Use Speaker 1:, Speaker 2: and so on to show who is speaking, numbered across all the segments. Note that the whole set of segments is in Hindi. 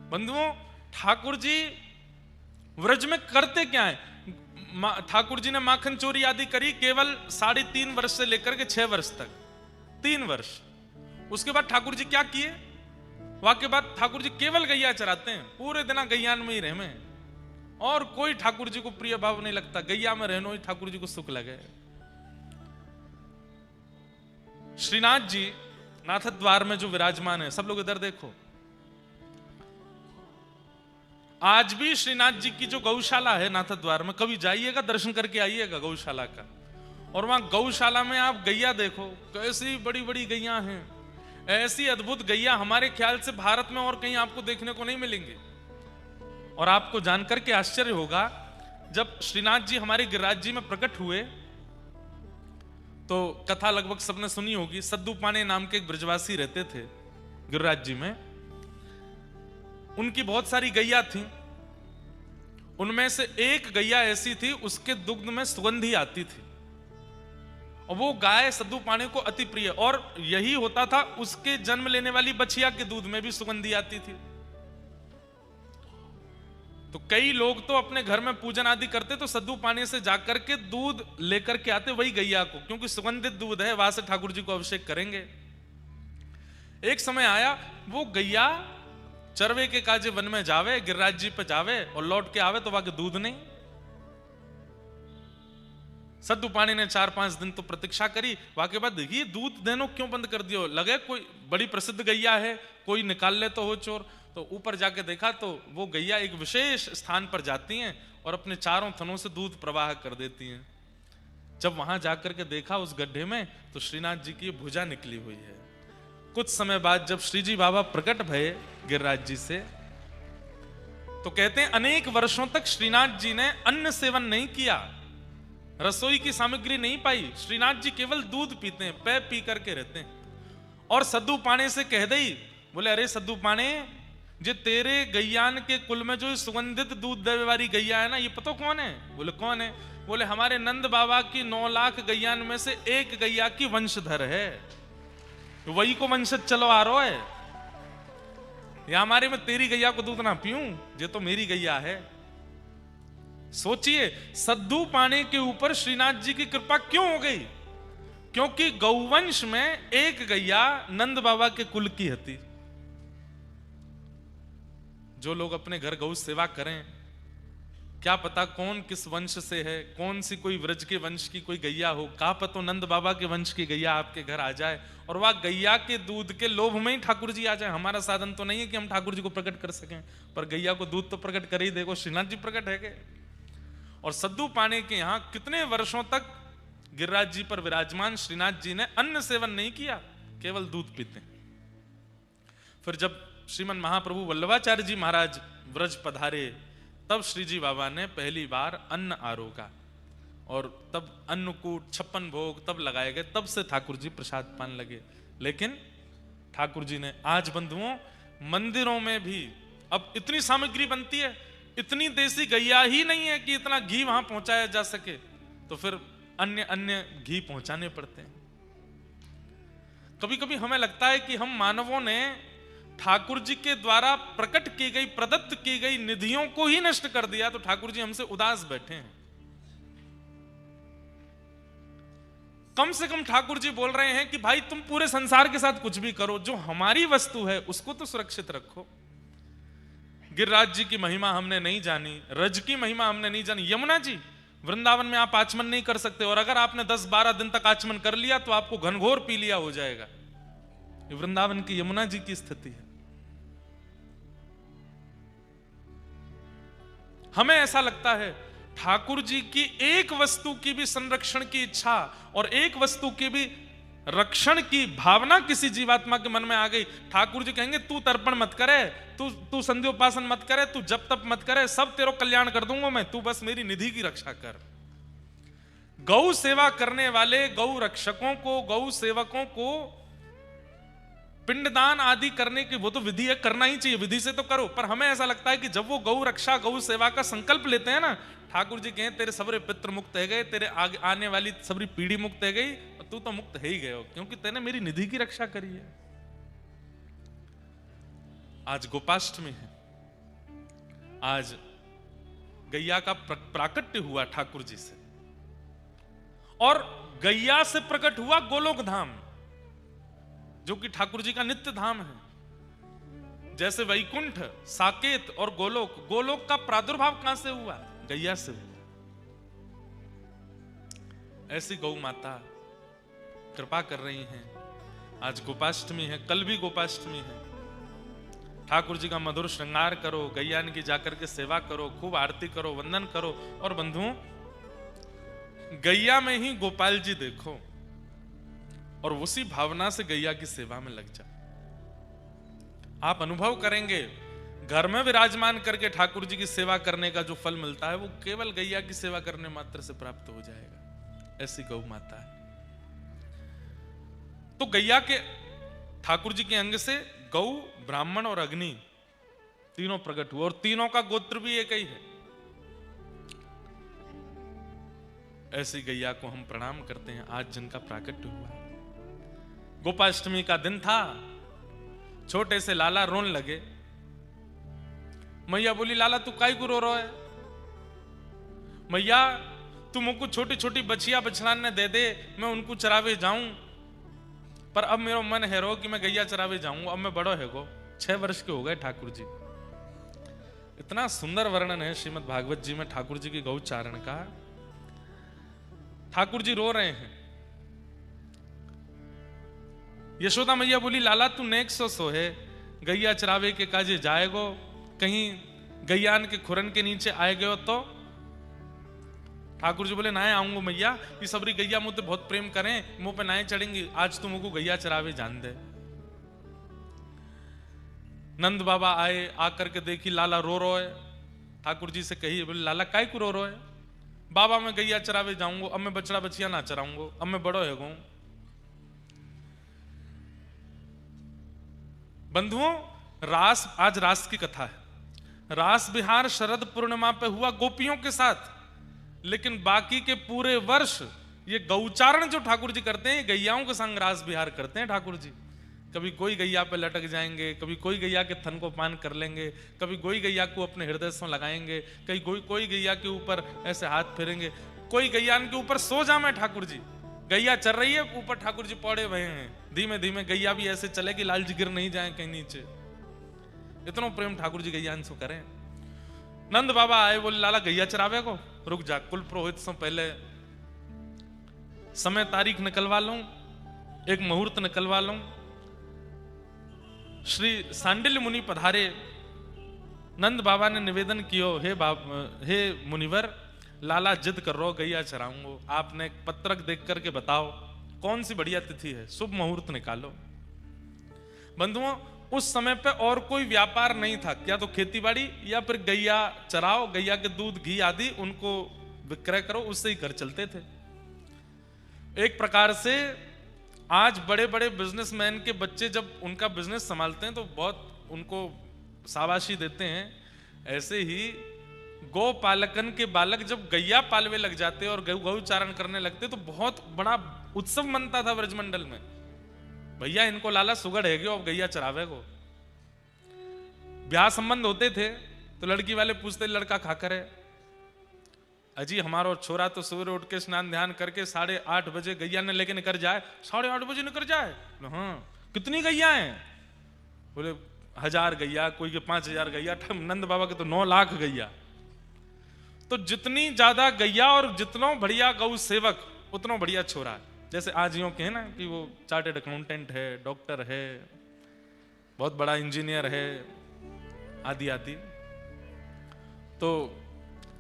Speaker 1: बंधुओं, ठाकुर जी व्रज में करते क्या है? ठाकुर जी ने माखन चोरी आदि करी केवल 3.5 वर्ष से लेकर के 6 वर्ष तक, 3 वर्ष। उसके बाद ठाकुर जी क्या किए? वाके बाद ठाकुर जी केवल गैया चराते हैं, पूरे दिन गैयान में ही रहे, और कोई ठाकुर जी को प्रिय भाव नहीं लगता। गैया में रहना ही ठाकुर जी को सुख लगे। श्रीनाथ जी नाथ द्वार में जो विराजमान है, सब लोग इधर देखो, आज भी श्रीनाथ जी की जो गौशाला है नाथ द्वार में, कभी जाइएगा दर्शन करके आइएगा गौशाला का, और वहां गौशाला में आप गैया देखो, कैसी बड़ी बड़ी गैया हैं। ऐसी अद्भुत गैया हमारे ख्याल से भारत में और कहीं आपको देखने को नहीं मिलेंगे। और आपको जानकर के आश्चर्य होगा, जब श्रीनाथ जी हमारे गिरिराज जी में प्रकट हुए तो कथा लगभग सबने सुनी होगी। सद्दू पाने नाम के एक ब्रजवासी रहते थे गिरिराज जी में, उनकी बहुत सारी गैया थी। उनमें से एक गैया ऐसी थी, उसके दुग्ध में सुगंधी आती थी, और वो गाय सद्दू पाने को अति प्रिय, और यही होता था उसके जन्म लेने वाली बछिया के दूध में भी सुगंधी आती थी। तो कई लोग तो अपने घर में पूजन आदि करते तो सद्दू पानी से जाकर के दूध लेकर के आते वही गैया को, क्योंकि सुगंधित दूध है, वहां से ठाकुर जी को अभिषेक करेंगे। एक समय आया, वो गैया चरवे के काजे वन में जावे, गिरिराज जी पे जावे और लौट के आवे तो वहां के दूध नहीं। सद्दू पानी ने 4-5 दिन तो प्रतीक्षा करी, वहां के बाद ये दूध देनो क्यों बंद कर दियो, लगे कोई बड़ी प्रसिद्ध गैया है, कोई निकाल ले तो हो चोर। तो ऊपर जाके देखा तो वो गैया एक विशेष स्थान पर जाती हैं और अपने चारों थनों से दूध प्रवाह कर देती हैं। जब वहां जाकर के देखा उस गड्ढे में, तो श्रीनाथ जी की भुजा निकली हुई है। कुछ समय बाद जब श्रीजी बाबा प्रकट भये गिरिराज जी से, तो कहते हैं अनेक वर्षों तक श्रीनाथ जी ने अन्न सेवन नहीं किया, रसोई की सामग्री नहीं पाई। श्रीनाथ जी केवल दूध पीते हैं, पै पी करके रहते हैं। और सद्दू पाने से कह दई, बोले अरे सद्दू पाने, जे तेरे गैयान के कुल में जो सुगंधित दूध देने वाली गैया है ना, ये पता कौन है? बोले कौन है? बोले हमारे नंद बाबा की 9 लाख गैयान में से एक गैया की वंशधर है, वही को वंशज चलो आ रहा है। या हमारे में तेरी गैया को दूध ना पीऊं, ये तो मेरी गैया है। सोचिए सद्दू पाने के ऊपर श्रीनाथ जी की कृपा क्यों हो गई? क्योंकि गौवंश में एक गैया नंद बाबा के कुल की थी। जो लोग अपने घर गौ सेवा करें, क्या पता कौन किस वंश से है, कौन सी कोई व्रज के वंश की कोई गैया हो, क्या पता नंद बाबा के वंश की गैया आपके घर आ जाए और वह गैया के दूध के लोभ में ही ठाकुर जी आ जाए। हमारा साधन तो नहीं है कि हम ठाकुर जी को प्रकट कर सकें, पर गैया को दूध तो प्रकट कर ही देखो, श्रीनाथ जी प्रकट है के। और सद्दू पाने के यहां कितने वर्षों तक गिरिराज जी पर विराजमान श्रीनाथ जी ने अन्न सेवन नहीं किया, केवल दूध पीते। फिर जब श्रीमन महाप्रभु वल्लभाचार्य जी महाराज व्रज पधारे, तब श्रीजी बाबा ने पहली बार अन्न आरोगा, और तब अन्नकूट 56 भोग तब लगाए गए, तब से ठाकुर जी प्रसाद पान लगे। लेकिन ठाकुर जी ने आज बंधुओं मंदिरों में भी अब इतनी सामग्री बनती है, इतनी देसी गैया ही नहीं है कि इतना घी वहां पहुंचाया जा सके, तो फिर अन्य अन्य घी पहुंचाने पड़ते हैं। कभी कभी हमें लगता है कि हम मानवों ने ठाकुर जी के द्वारा प्रकट की गई, प्रदत्त की गई निधियों को ही नष्ट कर दिया, तो ठाकुर जी हमसे उदास बैठे हैं। कम से कम ठाकुर जी बोल रहे हैं कि भाई तुम पूरे संसार के साथ कुछ भी करो, जो हमारी वस्तु है उसको तो सुरक्षित रखो। गिरिराज जी की महिमा हमने नहीं जानी, रज की महिमा हमने नहीं जानी। यमुना जी, वृंदावन में आप आचमन नहीं कर सकते, और अगर आपने 10-12 दिन तक आचमन कर लिया तो आपको घनघोर पी लिया हो जाएगा। ये वृंदावन की यमुना जी की स्थिति है। हमें ऐसा लगता है ठाकुर जी की एक वस्तु की भी संरक्षण की इच्छा और एक वस्तु की भी रक्षण की भावना किसी जीवात्मा के मन में आ गई, ठाकुर जी कहेंगे तू तर्पण मत करे, तू संध्योपासन मत करे, तू जप तप मत करे, सब तेरा कल्याण कर दूंगा मैं, तू बस मेरी निधि की रक्षा कर। गौ सेवा करने वाले गौ रक्षकों को, गौ सेवकों को पिंडदान आदि करने की वो तो विधि है, करना ही चाहिए, विधि से तो करो। पर हमें ऐसा लगता है कि जब वो गौ रक्षा गौ सेवा का संकल्प लेते हैं ना, ठाकुर जी कहें तेरे सबरे पितृ मुक्त है गए, तेरे आगे आने वाली सबरी पीढ़ी मुक्त है गई, और तू तो मुक्त है ही गए हो, क्योंकि तेने मेरी निधि की रक्षा करी है। आज गोपाष्टमी है, आज गैया का प्राकट्य हुआ ठाकुर जी से, और गैया से प्रकट हुआ गोलोक धाम, जो कि ठाकुर जी का नित्य धाम है। जैसे वैकुंठ, साकेत और गोलोक, गोलोक का प्रादुर्भाव कहां से हुआ? गैया से हुआ। ऐसी गौ माता कृपा कर रही हैं। आज गोपाष्टमी है, कल भी गोपाष्टमी है। ठाकुर जी का मधुर श्रृंगार करो, गैया की जाकर के सेवा करो, खूब आरती करो, वंदन करो, और बंधुओं गैया में ही गोपाल जी देखो, और उसी भावना से गैया की सेवा में लग जाओ। आप अनुभव करेंगे, घर में विराजमान करके ठाकुर जी की सेवा करने का जो फल मिलता है वो केवल गैया की सेवा करने मात्र से प्राप्त हो जाएगा। ऐसी गौ माता है। तो गैया के, ठाकुर जी के अंग से गौ, ब्राह्मण और अग्नि तीनों प्रकट हुए, और तीनों का गोत्र भी एक ही है। ऐसी गैया को हम प्रणाम करते हैं आज जिनका प्राकट्य हुआ। गोपाष्टमी का दिन था, छोटे से लाला रोन लगे। मैया बोली, लाला तू काई को रो रहा है? मैया तू मुझको छोटी छोटी बछिया बछड़ाने दे दे, मैं उनको चरावे जाऊं, पर अब मेरा मन है रो कि मैं गैया चरावे जाऊं। अब मैं बड़ो है गो, 6 वर्ष के हो गए ठाकुर जी। इतना सुंदर वर्णन है श्रीमद् भागवत जी में ठाकुर जी की गौचारण का। ठाकुर जी रो रहे हैं। यशोदा मैया बोली, लाला तू नेक सो है, गैया चरावे के काजे जाएगो, कहीं गैयान के खुरन के नीचे आए गयो तो? ठाकुर जी बोले, ना आऊंगो मैया, ये सबरी गैया मुझे बहुत प्रेम करें, मुंह पे नाए चढ़ेंगी, आज तुम मुझको गैया चरावे जान दे। नंद बाबा आए, आकर के देखी लाला रो रो है। ठाकुर जी से कही, बोले लाला काय को रो रो है? बाबा मैं गैया चरावे जाऊंगो, अब मैं बछड़ा बछिया ना चराऊंगो, अब मैं बड़ो है गो। बंधुओं, रास, आज रास की कथा है। रास विहार शरद पूर्णिमा पे हुआ गोपियों के साथ, लेकिन बाकी के पूरे वर्ष ये गौचारण जो ठाकुर जी करते हैं, गैयाओं के संग रास विहार करते हैं ठाकुर जी। कभी कोई गैया पे लटक जाएंगे, कभी कोई गैया के थन को पान कर लेंगे, कभी कोई गैया को अपने हृदय से लगाएंगे, कहीं कोई गैया के ऊपर ऐसे हाथ फेरेंगे, कोई गैया के ऊपर सो जामे ठाकुर जी। गैया चल रही है, ऊपर ठाकुर जी पौड़े हुए हैं, धीमे धीमे गैया भी ऐसे चले कि लाल जी गिर नहीं जाए कहीं नीचे। इतना प्रेम ठाकुर जी गैया से करें। नंद बाबा आए, बोले लाला गैया चरावे को, रुक जा, कुल पुरोहित से पहले समय तारीख निकलवा लूं, एक मुहूर्त निकलवा लूं। श्री सांडिल्य मुनि पधारे। नंद बाबा ने निवेदन कियो, हे मुनिवर, लाला जिद कर रो गैया चराऊंगो, आपने एक पत्रक देख करके बताओ कौन सी बढ़िया तिथि है, शुभ मुहूर्त निकालो। बंधुओं, उस समय पे और कोई व्यापार नहीं था, या तो खेतीबाड़ी या फिर गैया चराओ, गैया के दूध घी आदि उनको विक्रय करो, उससे ही घर चलते थे। एक प्रकार से आज बड़े बड़े बिजनेसमैन के बच्चे जब उनका बिजनेस संभालते हैं तो बहुत उनको शाबाशी देते हैं। ऐसे ही गौ पालकन के बालक जब गैया पालवे लग जाते और गौचारण करने लगते तो बहुत बड़ा उत्सव मनता था ब्रजमंडल में। भैया इनको लाला सुगड़ है गयो, अब गैया चरावे को। ब्याह संबंध होते थे तो लड़की वाले पूछते, लड़का खाकर है? अजी हमारा छोरा तो सुबह उठ के स्नान ध्यान करके 8:30 बजे गैया ने लेके निकल जाए, 8:30 बजे निकल जाए। हाँ, कितनी गैया हैं? बोले 1000 गैया, कोई के 5000 गैया, नंद बाबा के तो 9 लाख गैया। तो जितनी ज्यादा गैया और जितना बढ़िया गौ सेवक उतना बढ़िया छोरा है। जैसे आज यूं कहे ना कि वो चार्टेड अकाउंटेंट है, डॉक्टर है, बहुत बड़ा इंजीनियर है, आदि आदि। तो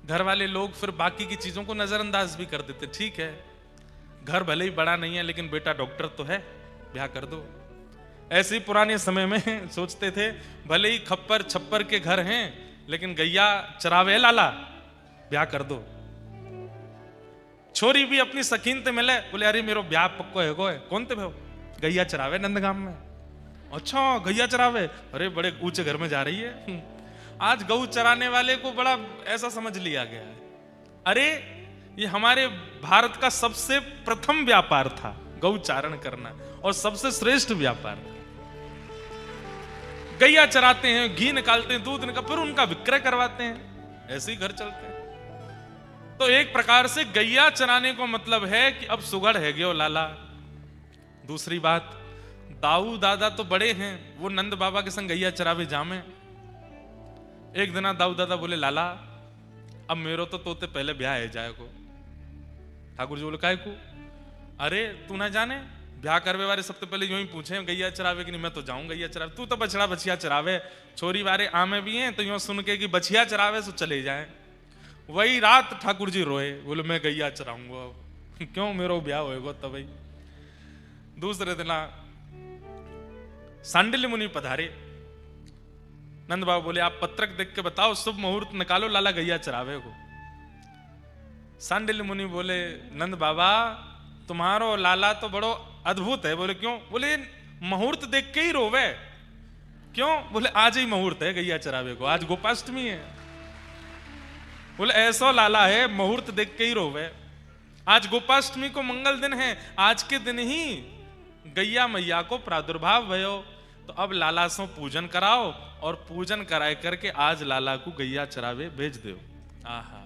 Speaker 1: घर वाले लोग फिर बाकी की चीजों को नजरअंदाज भी कर देते। ठीक है, घर भले ही बड़ा नहीं है लेकिन बेटा डॉक्टर तो है, ब्याह कर दो। ऐसे ही पुराने समय में सोचते थे, भले ही खप्पर छप्पर के घर हैं लेकिन गैया चरावे लाला, ब्याह कर दो। छोरी भी अपनी सखीन ते मिले, बोले अरे मेरो ब्याह पक्को है गो है। कौन थे भाव? गैया चरावे नंदगाम में। अच्छा गैया चरावे, अरे बड़े ऊंचे घर में जा रही है। आज गौ चराने वाले को बड़ा ऐसा समझ लिया गया है। अरे ये हमारे भारत का सबसे प्रथम व्यापार था गौ चारण करना, और सबसे श्रेष्ठ व्यापार था। गैया चराते हैं, घी निकालते हैं, दूध निकाल, फिर उनका विक्रय करवाते हैं, ऐसे ही घर चलते हैं। तो एक प्रकार से गैया चराने को मतलब है कि अब सुगड़ है गयो लाला। दूसरी बात, दाऊ दादा तो बड़े हैं, वो नंद बाबा के संग गैया चरावे जामे। एक दिन दाऊ दादा बोले, लाला अब मेरो तो तोते पहले ब्याह है जाए को। ठाकुर जी बोले, काय को? अरे तू ना जाने, ब्याह करवे वाले सबसे पहले यूं ही पूछे गैया चरावे कि नहीं। मैं तो जाऊं गैया चरावे, तू तो बछड़ा बछिया चरावे। छोरी वाले आमे भी हैं तो यूं सुन के कि बछिया चरावे सो चले जाए। वही रात ठाकुर जी रोए, बोले मैं गैया चराऊंगा अब। क्यों? मेरो ब्याह होएगा तब। भाई दूसरे दिन सांडिल्य मुनि पधारे। नंद बाबा बोले, आप पत्रक देख के बताओ, शुभ मुहूर्त निकालो, लाला गैया चरावे को। सांडिल्य मुनि बोले, नंद बाबा तुम्हारो लाला तो बड़ो अद्भुत है। बोले क्यों? बोले मुहूर्त देख के ही रोवे। क्यों? बोले आज ही मुहूर्त है गैया चरावे को, आज गोपाष्टमी है। बोले ऐसा लाला है, मुहूर्त देख के ही रोवे। आज गोपाष्टमी को मंगल दिन है, आज के दिन ही गैया मैया को प्रादुर्भाव भयो। तो अब लाला सो पूजन कराओ और पूजन कराए करके आज लाला को गैया चरावे भेज दो। आहा,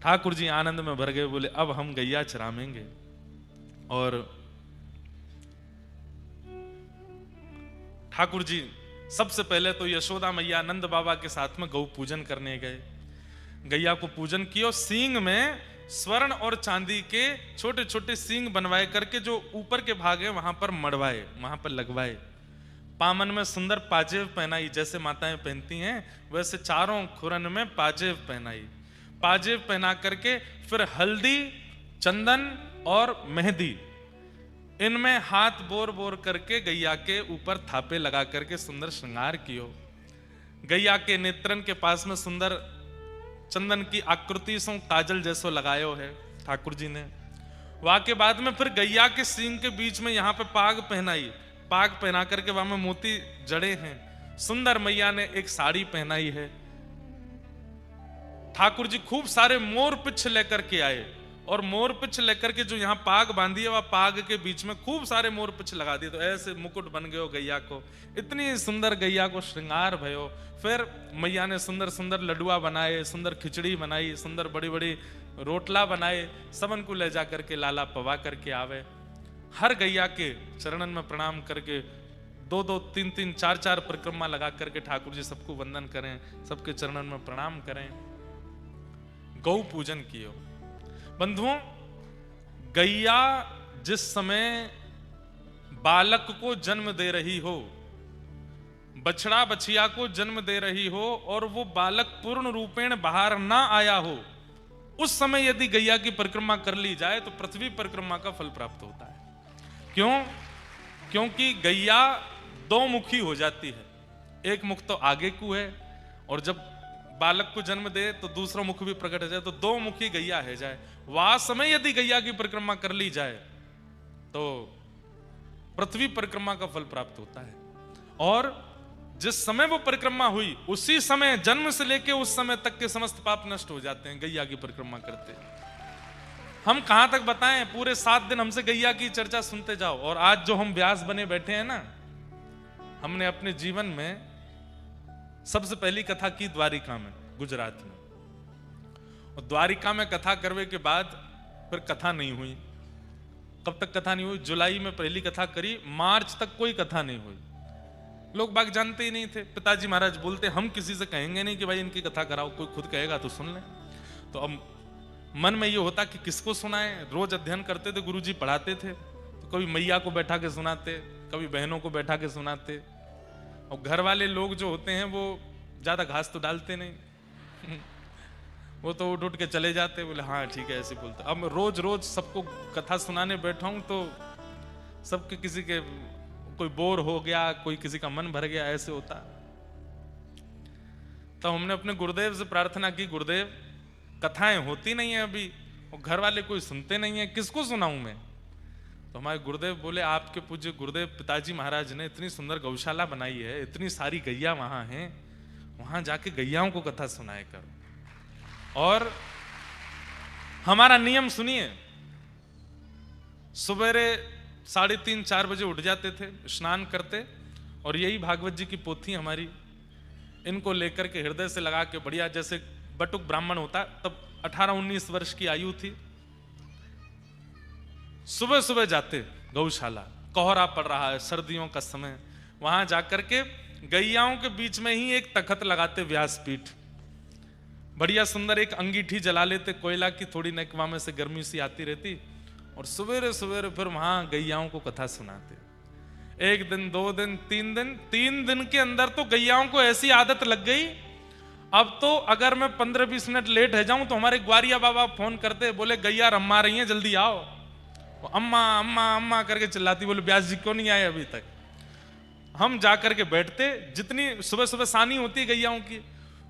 Speaker 1: ठाकुर जी आनंद में भर गए। बोले अब हम गैया चरावेंगे। और ठाकुर जी सबसे पहले तो यशोदा मैया नंद बाबा के साथ में गौ पूजन करने गए। गैया को पूजन किया, सींग में स्वर्ण और चांदी के छोटे छोटे सींग बनवाए करके जो ऊपर के भाग है वहां पर मड़वाए, वहां पर लगवाए। पामन में सुंदर पाजेब पहनाई, जैसे माताएं पहनती हैं वैसे चारों खुरन में पाजेब पहनाई। पाजेब पहना करके फिर हल्दी, चंदन और मेहंदी, इनमें हाथ बोर बोर करके गैया के ऊपर थापे लगा करके सुंदर श्रृंगार कियो। गैया के नेत्रन के पास में सुंदर चंदन की आकृति सो काजल जैसो लगायो है ठाकुर जी ने। वहां के बाद में फिर गैया के सींग के बीच में यहाँ पे पाग पहनाई। पाग पहना करके वहां में मोती जड़े हैं। सुंदर मैया ने एक साड़ी पहनाई है। ठाकुर जी खूब सारे मोर पिछ लेकर के आए और मोर पिछ लेकर के जो यहाँ पाग बांधी है वह पाग के बीच में खूब सारे मोर पिछ लगा दिए। तो ऐसे मुकुट बन गयो गैया को। इतनी सुंदर गैया को श्रृंगार भयो। फिर मैया ने सुंदर सुंदर लडुआ बनाए, सुंदर खिचड़ी बनाई, सुंदर बड़ी बड़ी रोटला बनाए। सबन को ले जा करके लाला पवा करके आवे। हर गैया के चरणन में प्रणाम करके 2-2, 3-3, 4-4 परिक्रमा लगा करके ठाकुर जी सबको वंदन करें, सबके चरणन में प्रणाम करें। गौ पूजन कियो। बंधुओं, गैया जिस समय बालक को जन्म दे रही हो, बछड़ा बछिया को जन्म दे रही हो और वो बालक पूर्ण रूपेण बाहर ना आया हो, उस समय यदि गैया की परिक्रमा कर ली जाए तो पृथ्वी परिक्रमा का फल प्राप्त होता है। क्यों? क्योंकि गैया दो मुखी हो जाती है। एक मुख तो आगे को है और जब बालक को जन्म दे तो दूसरा मुख भी प्रकट हो जाए, तो दो मुखी गैया है जाए। वह समय यदि गैया की परिक्रमा कर ली जाए तो पृथ्वी परिक्रमा का फल प्राप्त होता है। और जिस समय वो परिक्रमा हुई उसी समय, जन्म से लेके उस समय तक के समस्त पाप नष्ट हो जाते हैं गैया की परिक्रमा करते। हम कहां तक बताएं, पूरे 7 दिन हमसे गैया की चर्चा सुनते जाओ। और आज जो हम व्यास बने बैठे हैं ना, हमने अपने जीवन में सबसे पहली कथा की द्वारिका में, गुजरात में। और द्वारिका में कथा करने के बाद फिर कथा नहीं हुई। कब तक कथा नहीं हुई? जुलाई में पहली कथा करी, मार्च तक कोई कथा नहीं हुई। लोग बाग जानते ही नहीं थे। पिताजी महाराज बोलते हम किसी से कहेंगे नहीं कि भाई इनकी कथा कराओ, कोई खुद कहेगा तो सुन ले। तो अब मन में ये होता कि किसको सुनाएं। रोज अध्ययन करते थे, गुरुजी पढ़ाते थे, तो कभी मैया को बैठा के सुनाते, कभी बहनों को बैठा के सुनाते। और घर वाले लोग जो होते हैं वो ज्यादा घास तो डालते नहीं, वो तो उठ उठ के चले जाते, बोले हाँ ठीक है ऐसे बोलते। अब रोज रोज सबको कथा सुनाने बैठा हूं तो सबके किसी के कोई बोर हो गया, कोई किसी का मन भर गया, ऐसे होता। तो हमने अपने गुरुदेव से प्रार्थना की, गुरुदेव कथाएं होती नहीं है अभी और घर वाले कोई सुनते नहीं है, किसको सुनाऊं मैं? तो हमारे गुरुदेव बोले आपके पूज्य गुरुदेव पिताजी महाराज ने इतनी सुंदर गौशाला बनाई है, इतनी सारी गैया वहां हैं, वहां जाके गैयाओं को कथा सुनाए करो। और हमारा नियम सुनिए, सवेरे 3:30-4 बजे उठ जाते थे, स्नान करते और यही भागवत जी की पोथी हमारी, इनको लेकर के हृदय से लगा के बढ़िया, जैसे बटुक ब्राह्मण होता तब 18-19 वर्ष की आयु थी, सुबह सुबह जाते गौशाला, कोहरा पड़ रहा है, सर्दियों का समय, वहां जाकर के गैयाओं के बीच में ही एक तखत लगाते, व्यासपीठ, बढ़िया सुंदर एक अंगीठी जला लेते कोयला की, थोड़ी नकवा में से गर्मी सी आती रहती, और सवेरे सवेरे फिर वहां गैयाओं को कथा सुनाते। एक दिन, 2 दिन, 3 दिन के अंदर तो गैयाओं को ऐसी आदत लग गई, अब तो अगर मैं 15-20 मिनट लेट रह जाऊं तो हमारे ग्वारिया बाबा फोन करते, बोले गैया रम्मा रही हैं, जल्दी आओ। अम्मा अम्मा अम्मा करके चिल्लाती, बोले व्यास जी क्यों नहीं आए अभी तक। हम जाकर के बैठते, जितनी सुबह सुबह सानी होती है गैयाओं की,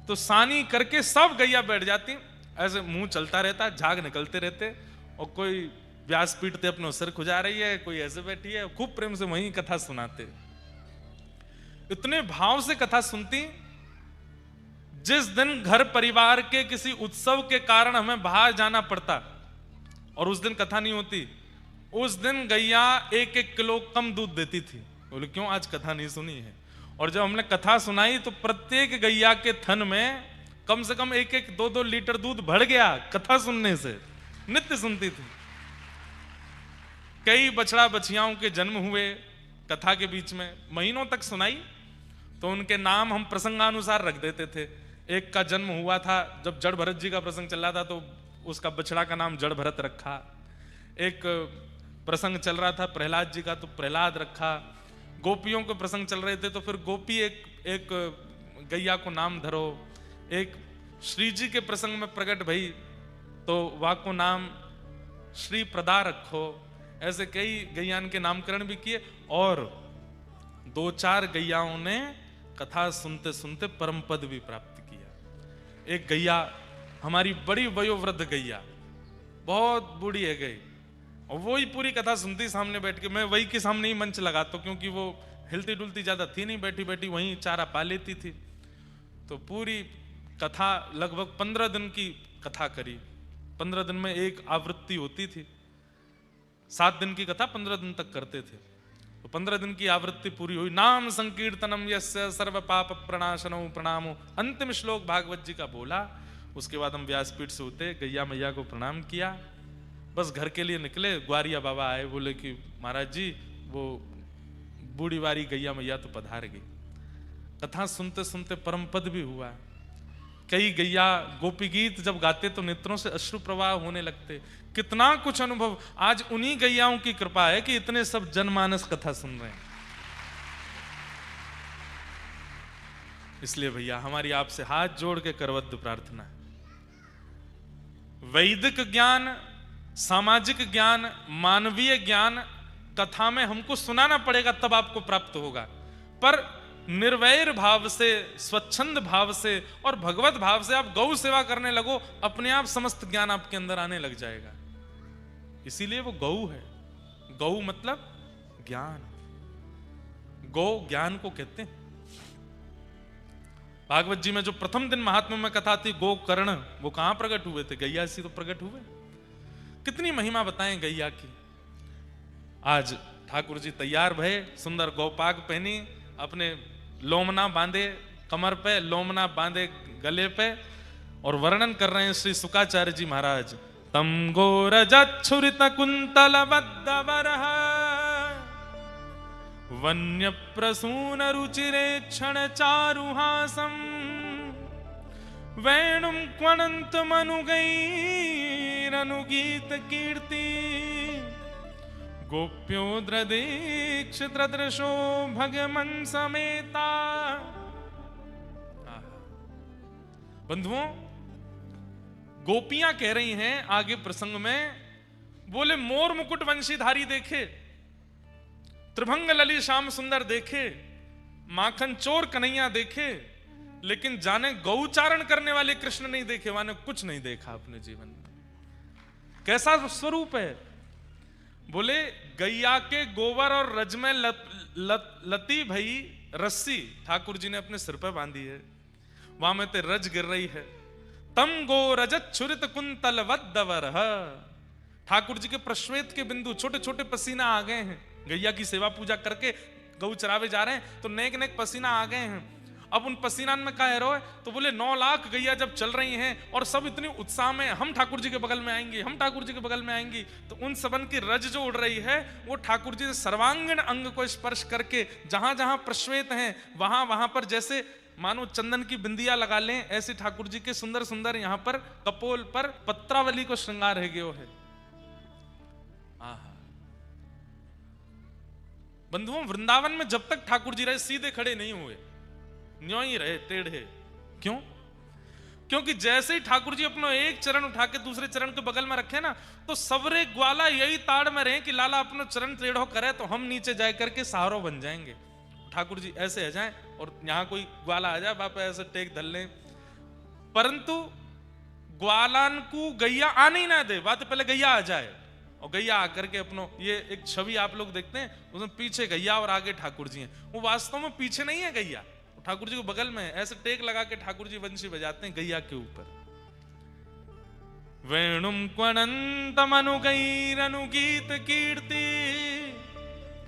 Speaker 1: तो सानी करके सब गैया बैठ जाती, ऐसे मुंह चलता रहता, झाग निकलते रहते, और कोई व्यास पीटते अपने सिर खुजा रही है, कोई ऐसे बैठी है, खूब प्रेम से वही कथा सुनाते। इतने भाव से कथा सुनती, जिस दिन घर परिवार के किसी उत्सव के कारण हमें बाहर जाना पड़ता और उस दिन कथा नहीं होती, उस दिन गैया 1-1 किलो कम दूध देती थी। बोले क्यों, आज कथा नहीं सुनी है। और जब हमने कथा सुनाई तो प्रत्येक गैया के थन में कम से कम 1-1, 2-2 लीटर दूध बढ़ गया कथा सुनने से, नित्य सुनती थी। कई बछड़ा बछियाओं के जन्म हुए कथा के बीच में, महीनों तक सुनाई, तो उनके नाम हम प्रसंगानुसार रख देते थे। एक का जन्म हुआ था जब जड़ भरत जी का प्रसंग चल रहा था, तो उसका बछड़ा का नाम जड़ भरत रखा। एक प्रसंग चल रहा था प्रहलाद जी का, तो प्रहलाद रखा। गोपियों के प्रसंग चल रहे थे तो फिर गोपी एक गैया को नाम धरो। एक श्री जी के प्रसंग में प्रकट भई तो वह को नाम श्री प्रदा रखो। ऐसे कई गैयान के नामकरण भी किए, और 2-4 गैयाओं ने कथा सुनते सुनते परम पद भी प्राप्त किया। एक गैया हमारी बड़ी वयोवृद्ध गैया, बहुत बूढ़ी है गई, और वो ही पूरी कथा सुनती सामने बैठ के। मैं वही के सामने ही मंच लगाता, क्योंकि वो हिलती डुलती ज्यादा थी नहीं, बैठी बैठी वहीं चारा पा लेती थी। तो पूरी कथा लगभग 15 दिन की कथा करी। 15 दिन में एक आवृत्ति होती थी, 7 दिन की कथा 15 दिन तक करते थे। तो 15 दिन की आवृत्ति पूरी हुई। नाम संकीर्तनम यस्य सर्व पाप प्रणाशनो प्रणामो, अंतिम श्लोक भागवत जी का बोला। उसके बाद हम व्यासपीठ से उठे, गैया मैया को प्रणाम किया, बस घर के लिए निकले। ग्वारिया बाबा आए, बोले कि महाराज जी वो बूढ़ी वारी गैया मैया तो पधार गई। कथा सुनते सुनते परम पद भी हुआ। कई गैया गोपी गीत जब गाते तो नेत्रों से अश्रु प्रवाह होने लगते। कितना कुछ अनुभव आज उन्हीं गैयाओं की कृपा है कि इतने सब जनमानस कथा सुन रहे हैं। इसलिए भैया हमारी आपसे हाथ जोड़ के करबद्ध प्रार्थना है, वैदिक ज्ञान, सामाजिक ज्ञान, मानवीय ज्ञान कथा में हमको सुनाना पड़ेगा, तब आपको प्राप्त होगा। पर निर्वैर भाव से, स्वच्छंद भाव से और भगवत भाव से आप गौ सेवा करने लगो, अपने आप समस्त ज्ञान आपके अंदर आने लग जाएगा। इसीलिए वो गौ है। गौ मतलब ज्ञान, गौ ज्ञान को कहते हैं। भागवत जी में जो प्रथम दिन महात्मा में कथा थी गोकर्ण, वो कहां प्रकट हुए थे? गैया से तो प्रकट हुए। कितनी महिमा बताएं गैया की। आज ठाकुर जी तैयार भये, सुंदर गौपाग पहनी, अपने लोमना बांधे कमर पे, लोमना बांधे गले पे, और वर्णन कर रहे हैं श्री शुकाचार्य जी महाराज। तम गोरजच्छुरित कुंतल बद्धवरः वन्य प्रसून रुचिरे क्षण चारुहासम वेणुम क्वणंत मनुगैरनुगीत कीर्ति गोप्योद्रदीक्षितदृशो भगमन समेता। बंधुओं, गोपियां कह रही हैं आगे प्रसंग में, बोले मोर मुकुट वंशीधारी देखे, त्रिभंग लली श्याम सुंदर देखे, माखन चोर कन्हैया देखे, लेकिन जाने गौचारण करने वाले कृष्ण नहीं देखे। माने कुछ नहीं देखा अपने जीवन में। कैसा स्वरूप है? बोले गैया के गोबर और रज में लती भई रस्सी ठाकुर जी ने अपने सिर पर बांधी है, वहां में ते रज गिर रही है। तम गो रजत छुरित कुंतल वद्दवर, ठाकुर जी के प्रश्वेत के बिंदु, छोटे छोटे पसीना आ गए हैं। गैया की सेवा पूजा करके गऊ चरावे जा रहे हैं तो नेक नेक पसीना आ गए हैं। अब उन पसीना में क्या है, तो बोले 9 लाख गैया जब चल रही हैं और सब इतनी उत्साह में हम ठाकुर जी के बगल में आएंगे, हम ठाकुर जी के बगल में आएंगी, तो उन सबन की रज जो उड़ रही है वो ठाकुर जी से सर्वांगीण अंग को स्पर्श करके जहां जहां प्रश्वेत हैं वहां वहां पर जैसे मानो चंदन की बिंदिया लगा लें, ऐसे ठाकुर जी के सुंदर सुंदर यहाँ पर कपोल पर पत्रावली को श्रृंगार है गयो है। बंधुओं, वृंदावन में जब तक ठाकुर जी रहे सीधे खड़े नहीं हुए, न्यों ही रहे टेढ़े। क्यों? क्योंकि जैसे ही ठाकुर जी अपना एक चरण उठा के दूसरे चरण के बगल में रखे ना, तो सबरे ग्वाला यही ताड़ में रहे कि लाला अपना चरण टेढ़ो करे तो हम नीचे जाए करके सहारो बन जाएंगे। ठाकुर जी ऐसे आ जाए और यहां कोई ग्वाला आ जाए, बाप ऐसे टेक धल लें, परंतु ग्वालान को गैया आने ही ना दे, बात पहले गैया आ जाए और गैया आकर के अपनो ये एक छवि आप लोग देखते हैं, उसमें पीछे गैया और आगे ठाकुर जी हैं। वो वास्तव में पीछे नहीं है गैया, ठाकुर जी को बगल में ऐसे टेक लगा के ठाकुर जी वंशी बजाते हैं गैया के ऊपर। वेणुम क्वनंतमनुगैरनुगीत कीर्ति,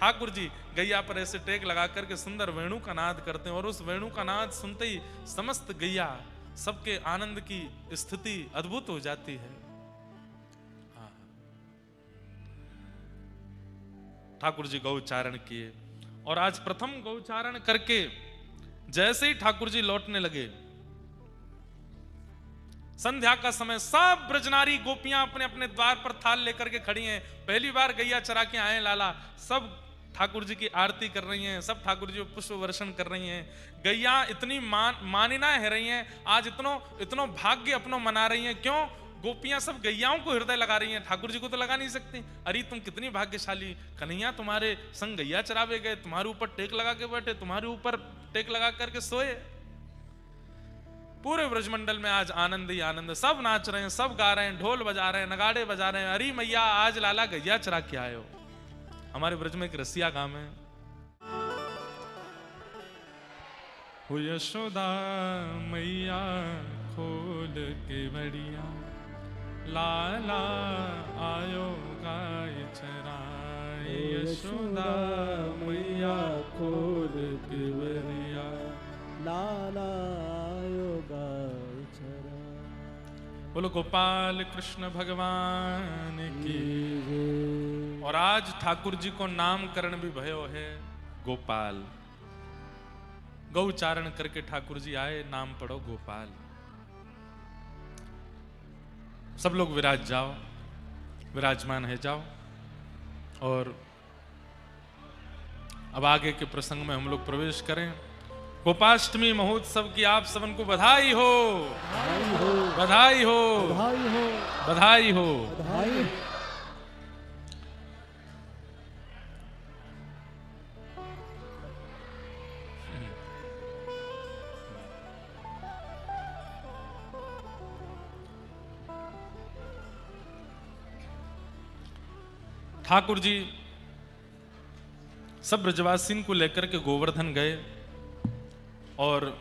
Speaker 1: ठाकुर जी गैया पर ऐसे टेक लगा करके सुंदर वेणु का नाद करते हैं और उस वेणु का नाद सुनते ही समस्त गैया सबके आनंद की स्थिति अद्भुत हो जाती है। ठाकुर जी गौचारण किए और आज प्रथम गौचारण करके जैसे ही ठाकुर जी लौटने लगे, संध्या का समय, सब ब्रजनारी गोपियां अपने अपने द्वार पर थाल लेकर के खड़ी हैं। पहली बार गैया चरा के आए लाला, सब ठाकुर जी की आरती कर रही हैं, सब ठाकुर जी को पुष्प वर्षण कर रही हैं। गैया इतनी मानिना है रही हैं, आज इतनो भाग्य अपनो मना रही हैं। क्यों? गोपियां सब गैयाओं को हृदय लगा रही हैं, ठाकुर जी को तो लगा नहीं सकती। अरे तुम कितनी भाग्यशाली, कन्हैया तुम्हारे संग गैया चरावे गए, तुम्हारे ऊपर टेक लगा के बैठे, तुम्हारे ऊपर टेक लगा करके सोए। पूरे ब्रजमंडल में आज आनंद ही आनंद, सब नाच रहे हैं, सब गा रहे हैं, ढोल बजा रहे हैं, नगाड़े बजा रहे हैं। अरे मैया आज लाला गैया चरा के आए हो। हमारे ब्रज में एक रसिया गांव है, हो यशोदा मैया खोल के बड़िया, लाला आयो गाय चराए, यशोदा मैया खोल के बड़िया,
Speaker 2: लाला आयो गाय चराए।
Speaker 1: बोलो गोपाल कृष्ण भगवान की। और आज ठाकुर जी को नामकरण भी भयो है गोपाल। गौचारण करके ठाकुर जी आए, नाम पढ़ो गोपाल। सब लोग विराज जाओ, विराजमान है जाओ। और अब आगे के प्रसंग में हम लोग प्रवेश करें। गोपाष्टमी महोत्सव की आप सबन को बधाई हो, बधाई हो, बधाई हो,
Speaker 2: बधाई हो,
Speaker 1: बधाई हो।
Speaker 2: बधाई।
Speaker 1: ठाकुर जी सब ब्रजवासिन को लेकर के गोवर्धन गए और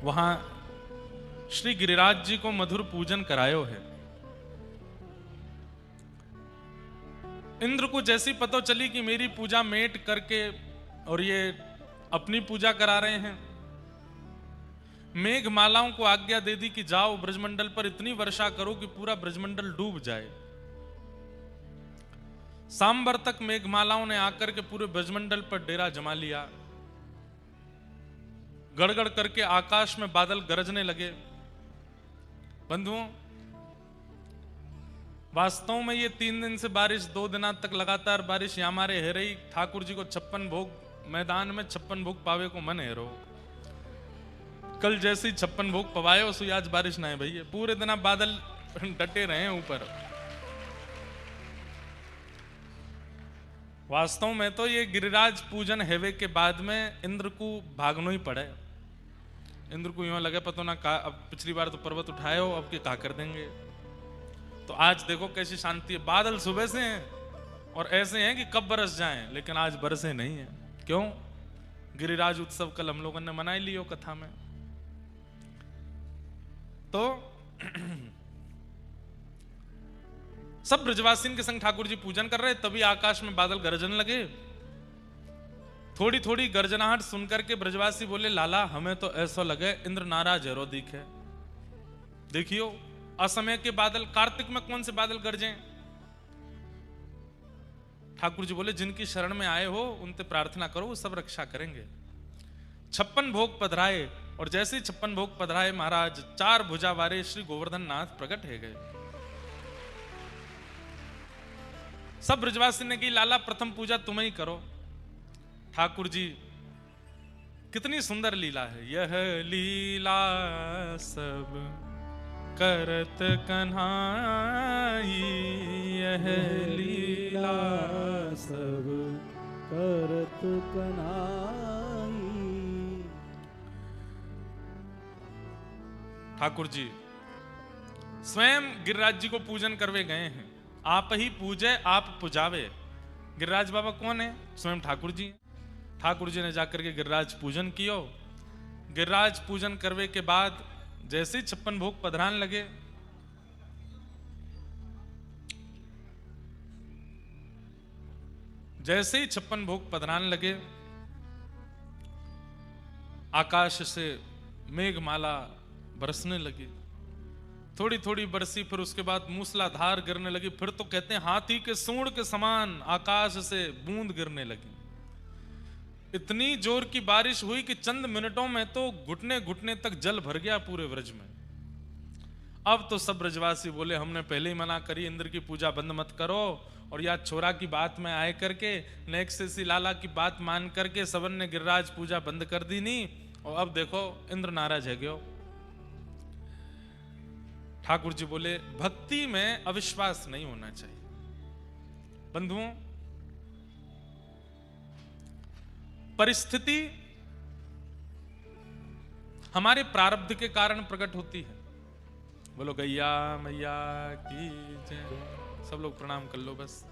Speaker 1: वहां श्री गिरिराज जी को मधुर पूजन करायो है। इंद्र को जैसी पता चली कि मेरी पूजा मेट करके और ये अपनी पूजा करा रहे हैं, मेघ मालाओं को आज्ञा दे दी कि जाओ ब्रजमंडल पर इतनी वर्षा करो कि पूरा ब्रजमंडल डूब जाए। सांबर तक मेघमालाओं ने आकर के पूरे ब्रजमंडल पर डेरा जमा लिया। गड़गड़ करके आकाश में बादल गरजने लगे। बंधुओं, वास्तव में ये 3 दिन से बारिश, 2 दिनों तक लगातार बारिश यहाँ हमारे है रही। ठाकुर जी को 56 भोग मैदान में 56 भोग पावे को मन है रो। कल जैसे ही 56 भोग पवाए उस आज बारिश ना है भैया, पूरे दिन बादल डटे रहे ऊपर। वास्तव में तो ये गिरिराज पूजन हेवे के बाद में इंद्र को भागनो ही पड़े। इंद्र को यूं लगे पता ना का, अब पिछली बार तो पर्वत उठाए हो, अब के का कर देंगे। तो आज देखो कैसी शांति है, बादल सुबह से हैं और ऐसे हैं कि कब बरस जाएं, लेकिन आज बरसे नहीं है। क्यों? गिरिराज उत्सव कल हम लोगों ने मनाई लियो कथा में। तो सब ब्रजवासिन के संग ठाकुर जी पूजन कर रहे, तभी आकाश में बादल गरजने लगे थोड़ी थोड़ी गर्जनाहट सुनकर के ब्रजवासी बोले, लाला हमें तो ऐसा लगे इंद्र नाराज है रो दिखे। देखियो असमय के बादल, कार्तिक में कौन से बादल गरजे? ठाकुर जी बोले, जिनकी शरण में आए हो उनसे प्रार्थना करो, वो सब रक्षा करेंगे। 56 भोग पधराए, और जैसे ही 56 भोग पधराए महाराज, 4 भुजा वारे श्री गोवर्धन नाथ प्रकट है गए। सब ब्रजवासी ने की, लाला प्रथम पूजा तुम ही करो। ठाकुर जी, कितनी सुंदर लीला है। यह लीला सब करत कन्हाई, यह लीला
Speaker 2: सब करत कन्हाई।
Speaker 1: ठाकुर जी स्वयं गिरिराज जी को पूजन करवे गए हैं। आप ही पूजे आप पुजावे। गिरिराज बाबा कौन है? स्वयं ठाकुर जी। ठाकुर जी ने जाकर के गिरिराज पूजन कियो। गिरिराज पूजन करवे के बाद जैसे ही 56 भोग पधरान लगे, जैसे ही 56 भोग पधरान लगे, आकाश से मेघमाला बरसने लगी। थोड़ी थोड़ी बरसी, फिर उसके बाद मूसलाधार गिरने लगी। फिर तो कहते हैं हाथी के सूंड के समान आकाश से बूंद गिरने लगी। इतनी जोर की बारिश हुई कि चंद मिनटों में तो घुटने घुटने तक जल भर गया पूरे व्रज में। अब तो सब ब्रजवासी बोले, हमने पहले ही मना करी, इंद्र की पूजा बंद मत करो। और या छोरा की बात में आए करके, नेक्स्ट से लाला की बात मान करके सबन ने गिरिराज पूजा बंद कर दी नहीं। और अब देखो इंद्र नाराज है गयो। ठाकुर जी बोले, भक्ति में अविश्वास नहीं होना चाहिए। बंधुओं, परिस्थिति हमारे प्रारब्ध के कारण प्रकट होती है। बोलो गैया मैया की जय। सब लोग प्रणाम कर लो बस।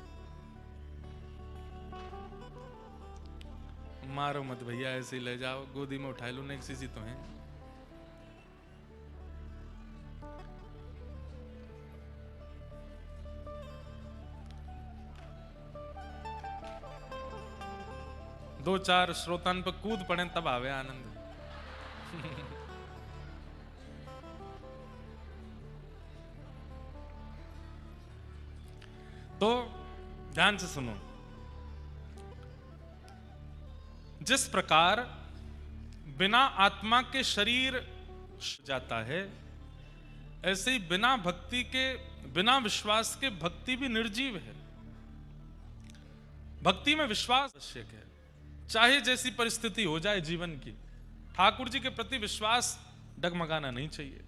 Speaker 1: मारो मत भैया, ऐसे ही ले जाओ, गोदी में उठा लो, नेक्स्ट सी तो है। दो चार श्रोतान पर कूद पड़े तब आवे आनंद। तो ध्यान से सुनो। जिस प्रकार बिना आत्मा के शरीर जाता है, ऐसे ही बिना भक्ति के, बिना विश्वास के भक्ति भी निर्जीव है। भक्ति में विश्वास आवश्यक है, चाहे जैसी परिस्थिति हो जाए जीवन की। ठाकुर जी के प्रति विश्वास डगमगाना नहीं चाहिए,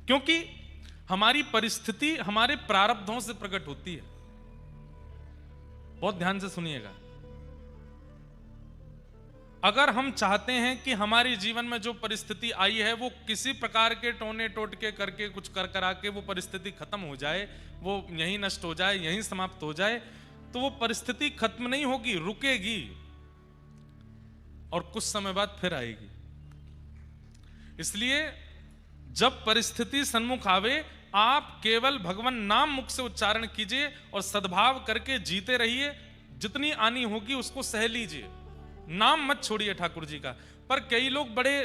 Speaker 1: क्योंकि हमारी परिस्थिति हमारे प्रारब्धों से प्रकट होती है। बहुत ध्यान से सुनिएगा। अगर हम चाहते हैं कि हमारे जीवन में जो परिस्थिति आई है वो किसी प्रकार के टोने टोटके करके कुछ कर करा के वो परिस्थिति खत्म हो जाए, वो यहीं नष्ट हो जाए, यहीं समाप्त हो जाए, तो वो परिस्थिति खत्म नहीं होगी, रुकेगी और कुछ समय बाद फिर आएगी। इसलिए जब परिस्थिति सन्मुख आवे, आप केवल भगवान नाम मुख से उच्चारण कीजिए और सद्भाव करके जीते रहिए। जितनी आनी होगी उसको सह लीजिए, नाम मत छोड़िए ठाकुर जी का। पर कई लोग बड़े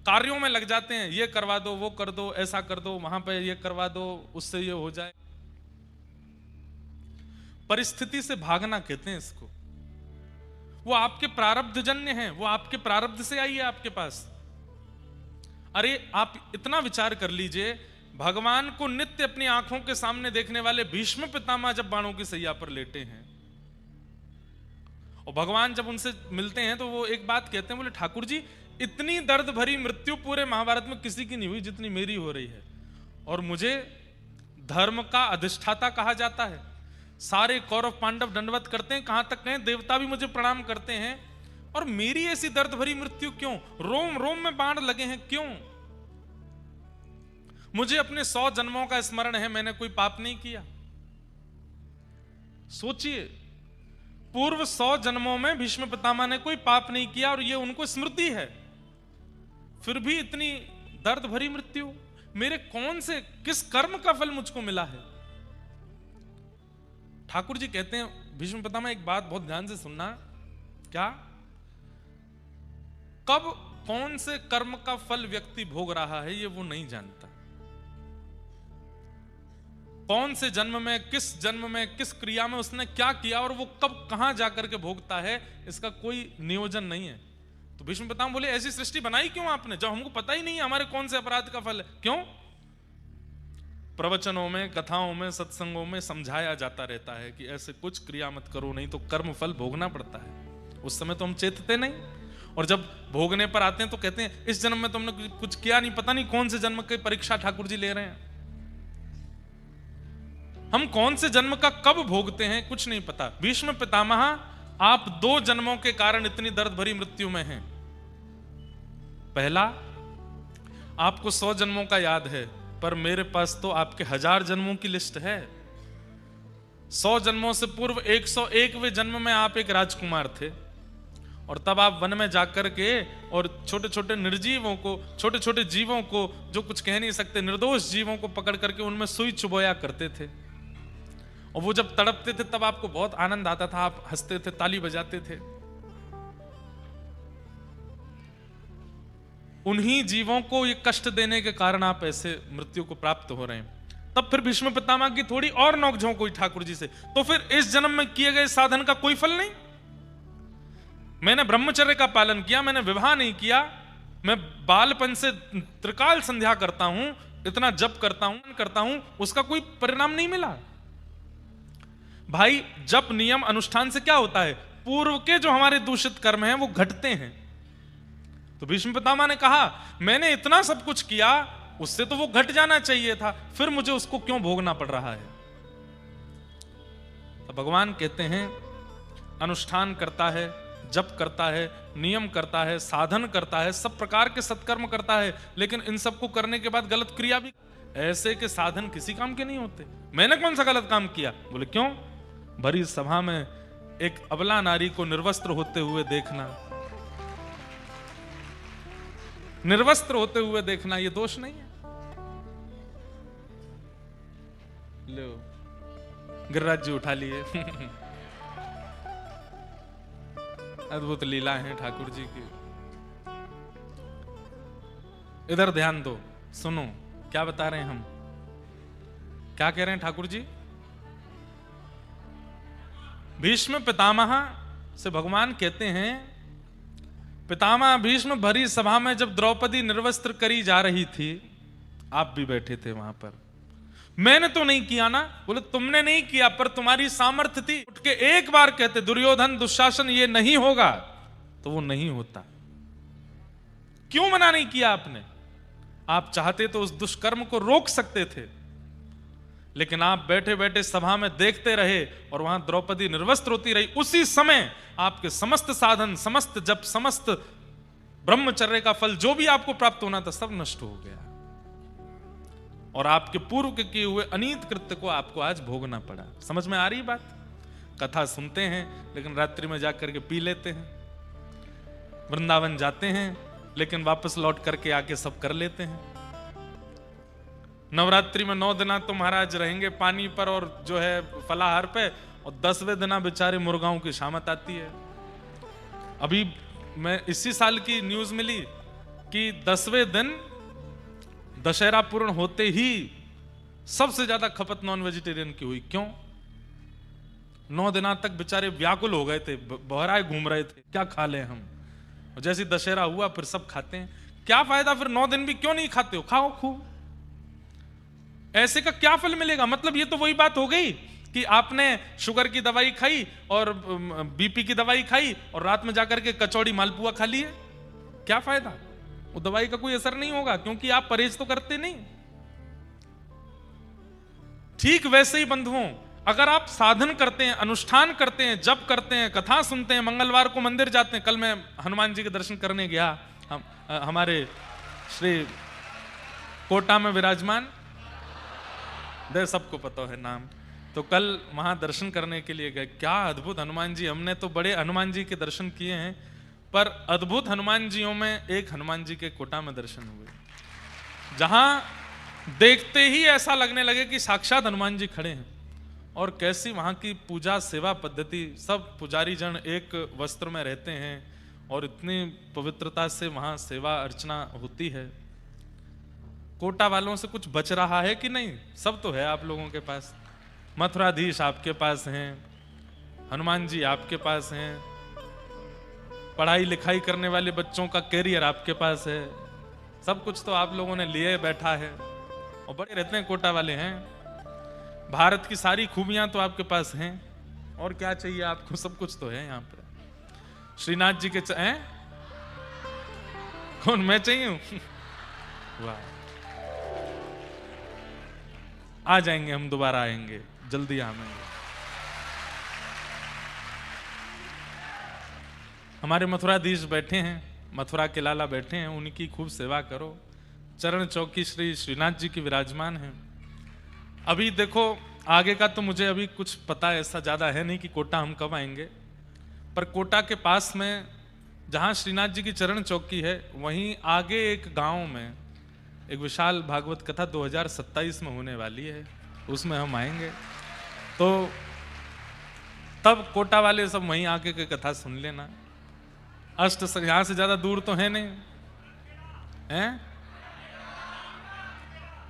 Speaker 1: कार्यों में लग जाते हैं, ये करवा दो, वो कर दो, ऐसा कर दो, वहां पे ये करवा दो, उससे ये हो जाए। परिस्थिति से भागना कहते हैं इसको। वो आपके प्रारब्ध जन्य है, वो आपके प्रारब्ध से आई है आपके पास। अरे आप इतना विचार कर लीजिए, भगवान को नित्य अपनी आंखों के सामने देखने वाले भीष्म पितामह जब बाणों की सैया पर लेटे हैं और भगवान जब उनसे मिलते हैं तो वो एक बात कहते हैं, बोले ठाकुर जी इतनी दर्द भरी मृत्यु पूरे महाभारत में किसी की नहीं हुई जितनी मेरी हो रही है, और मुझे धर्म का अधिष्ठाता कहा जाता है। सारे कौरव पांडव दंडवत करते हैं, कहां तक कहें देवता भी मुझे प्रणाम करते हैं, और मेरी ऐसी दर्द भरी मृत्यु क्यों? रोम रोम में बाण लगे हैं क्यों? मुझे अपने 100 जन्मों का स्मरण है, मैंने कोई पाप नहीं किया। सोचिए, पूर्व 100 जन्मों में भीष्म पितामह ने कोई पाप नहीं किया और ये उनको स्मृति है, फिर भी इतनी दर्द भरी मृत्यु। मेरे कौन से किस कर्म का फल मुझको मिला है? ठाकुर जी कहते हैं भीष्म पितामह एक बात बहुत ध्यान से सुनना, क्या कब कौन से कर्म का फल व्यक्ति भोग रहा है ये वो नहीं जानता। कौन से जन्म में किस क्रिया में उसने क्या किया और वो कब कहां जाकर के भोगता है, इसका कोई नियोजन नहीं है। तो भीष्म पितामह बोले ऐसी सृष्टि बनाई क्यों आपने जब हमको पता ही नहीं है हमारे कौन से अपराध का फल है। क्यों? प्रवचनों में, कथाओं में, सत्संगों में समझाया जाता रहता है कि ऐसे कुछ क्रिया मत करो नहीं तो कर्म फल भोगना पड़ता है। उस समय तो हम चेतते नहीं, और जब भोगने पर आते हैं तो कहते हैं इस जन्म में तुमने कुछ किया नहीं, पता नहीं कौन से जन्म की परीक्षा ठाकुर जी ले रहे हैं। हम कौन से जन्म का कब भोगते हैं कुछ नहीं पता। भीष्म पितामह, आप 2 जन्मों के कारण इतनी दर्द भरी मृत्यु में हैं। पहला, आपको 100 जन्मों का याद है, पर मेरे पास तो आपके 1000 जन्मों की लिस्ट है। 100 जन्मों से पूर्व 101वें जन्म में आप एक राजकुमार थे, और तब आप वन में जाकर के और छोटे छोटे निर्जीवों को, छोटे छोटे जीवों को, जो कुछ कह नहीं सकते, निर्दोष जीवों को पकड़ करके उनमें सुई चुबोया करते थे। और वो जब तड़पते थे तब आपको बहुत आनंद आता था, आप हंसते थे, ताली बजाते थे। उन्हीं जीवों को ये कष्ट देने के कारण आप ऐसे मृत्यु को प्राप्त हो रहे हैं। तब फिर भीष्म पितामह की थोड़ी और नोकझोंक हुई ठाकुर जी से, तो फिर इस जन्म में किए गए साधन का कोई फल नहीं। मैंने ब्रह्मचर्य का पालन किया, मैंने विवाह नहीं किया, मैं बालपन से त्रिकाल संध्या करता हूं, इतना जप करता हूं, उसका कोई परिणाम नहीं मिला। भाई, जप नियम अनुष्ठान से क्या होता है, पूर्व के जो हमारे दूषित कर्म हैं वो घटते हैं। तो भीष्म पितामह ने कहा मैंने इतना सब कुछ किया, उससे तो वो घट जाना चाहिए था, फिर मुझे उसको क्यों भोगना पड़ रहा है। तो भगवान कहते हैं अनुष्ठान करता है, जप करता है, नियम करता है, साधन करता है, सब प्रकार के सत्कर्म करता है, लेकिन इन सबको करने के बाद गलत क्रिया भी, ऐसे के साधन किसी काम के नहीं होते। मैंने कौन सा गलत काम किया? बोले क्यों? भरी सभा में एक अबला नारी को निर्वस्त्र होते हुए देखना, निर्वस्त्र होते हुए देखना ये दोष नहीं है। लो, गिरिराज जी उठा लिए। अद्भुत लीला है ठाकुर जी की। इधर ध्यान दो, सुनो क्या बता रहे हैं हम, क्या कह रहे हैं ठाकुर जी। भीष्म पितामह से भगवान कहते हैं, पितामह भीष्म भरी सभा में जब द्रौपदी निर्वस्त्र करी जा रही थी, आप भी बैठे थे वहां पर, मैंने तो नहीं किया ना। बोले तुमने नहीं किया, पर तुम्हारी सामर्थ्य थी। उठ के एक बार कहते दुर्योधन दुशासन ये नहीं होगा, तो वो नहीं होता। क्यों मना नहीं किया आपने? आप चाहते तो उस दुष्कर्म को रोक सकते थे, लेकिन आप बैठे बैठे सभा में देखते रहे और वहां द्रौपदी निर्वस्त्र होती रही। उसी समय आपके समस्त साधन, समस्त जप, समस्त ब्रह्मचर्य का फल जो भी आपको प्राप्त होना था सब नष्ट हो गया, और आपके पूर्व के किए हुए अनीत कृत्य को आपको आज भोगना पड़ा। समझ में आ रही बात? कथा सुनते हैं लेकिन रात्रि में जाकर के पी लेते हैं, वृंदावन जाते हैं लेकिन वापस लौट करके आके सब कर लेते हैं। नवरात्रि में 9 दिन तो महाराज रहेंगे पानी पर और जो है फलाहार पे, और 10वें दिन बेचारे मुर्गाओं की शामत आती है। अभी मैं इसी साल की न्यूज मिली कि 10वें दिन दशहरा पूर्ण होते ही सबसे ज्यादा खपत नॉन वेजिटेरियन की हुई। क्यों? 9 दिन तक बेचारे व्याकुल हो गए थे, बहराए घूम रहे थे, क्या खा ले हम। और जैसे दशहरा हुआ फिर सब खाते हैं। क्या फायदा फिर 9 दिन भी क्यों नहीं खाते हो? खाओ खूब। ऐसे का क्या फल मिलेगा? मतलब ये तो वही बात हो गई कि आपने शुगर की दवाई खाई और बीपी की दवाई खाई और रात में जाकर के कचौड़ी मालपुआ खा लिए, क्या फायदा? वो दवाई का कोई असर नहीं होगा, क्योंकि आप परहेज तो करते नहीं। ठीक वैसे ही बंधुओं, अगर आप साधन करते हैं, अनुष्ठान करते हैं, जप करते हैं, कथा सुनते हैं, मंगलवार को मंदिर जाते हैं। कल मैं हनुमान जी के दर्शन करने गया, हमारे श्री कोटा में विराजमान, दे सबको पता है नाम, तो कल वहां दर्शन करने के लिए गए। क्या अद्भुत हनुमान जी, हमने तो बड़े हनुमान जी के दर्शन किए हैं, पर अद्भुत हनुमान जियों में एक हनुमान जी के कोटा में दर्शन हुए, जहां देखते ही ऐसा लगने लगे कि साक्षात हनुमान जी खड़े हैं। और कैसी वहां की पूजा सेवा पद्धति, सब पुजारी जन एक वस्त्र में रहते हैं और इतनी पवित्रता से वहां सेवा अर्चना होती है। कोटा वालों से कुछ बच रहा है कि नहीं? सब तो है आप लोगों के पास, मथुराधीश आपके पास हैं, हनुमान जी आपके पास हैं, पढ़ाई लिखाई करने वाले बच्चों का कैरियर आपके पास है, सब कुछ तो आप लोगों ने लिए बैठा है और बड़े रहते हैं कोटा वाले हैं। भारत की सारी खूबियां तो आपके पास हैं, और क्या चाहिए आपको? सब कुछ तो है यहाँ पर। श्रीनाथ जी के हैं? कौन, मैं चाहिए हूं? वाह, आ जाएंगे हम, दोबारा आएंगे, जल्दी आएंगे। हमारे मथुराधीश बैठे हैं, मथुरा के लाला बैठे हैं, उनकी खूब सेवा करो। चरण चौकी श्री श्रीनाथ जी की विराजमान है। अभी देखो आगे का तो मुझे अभी कुछ पता ऐसा ज्यादा है नहीं कि कोटा हम कब आएंगे, पर कोटा के पास में जहां श्रीनाथ जी की चरण चौकी है, वहीं आगे एक गांव में एक विशाल भागवत कथा 2027 में होने वाली है, उसमें हम आएंगे। तो तब कोटा वाले सब वहीं आके के कथा सुन लेना। यहां से ज्यादा दूर तो है नहीं, हैं?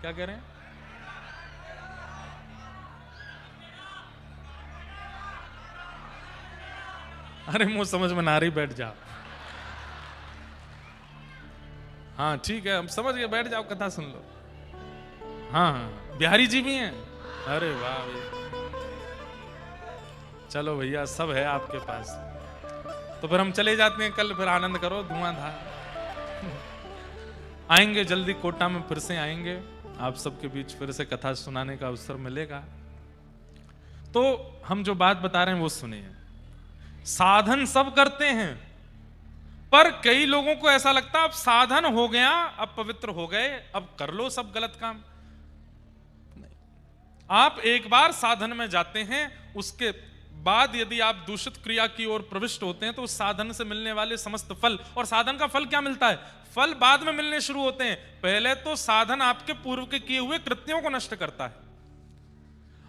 Speaker 1: क्या कह रहे हैं? अरे मुंह समझ में ना रही, बैठ जाओ। हाँ ठीक है, हम समझ गए, बैठ जाओ, कथा सुन लो। हाँ हाँ, बिहारी जी भी हैं? अरे वाह भैया, चलो भैया, सब है आपके पास। तो फिर हम चले जाते हैं कल, फिर आनंद करो, धुआंधार। आएंगे जल्दी, कोटा में फिर से आएंगे, आप सबके बीच फिर से कथा सुनाने का अवसर मिलेगा। तो हम जो बात बता रहे हैं वो सुनिए। साधन सब करते हैं, पर कई लोगों को ऐसा लगता है अब साधन हो गया, अब पवित्र हो गए, अब कर लो सब गलत काम। नहीं, आप एक बार साधन में जाते हैं, उसके बाद यदि आप दूषित क्रिया की ओर प्रविष्ट होते हैं तो उस साधन से मिलने वाले समस्त फल, और साधन का फल क्या मिलता है? फल बाद में मिलने शुरू होते हैं। पहले तो साधन आपके पूर्व के किए हुए कृत्यों को नष्ट करता है।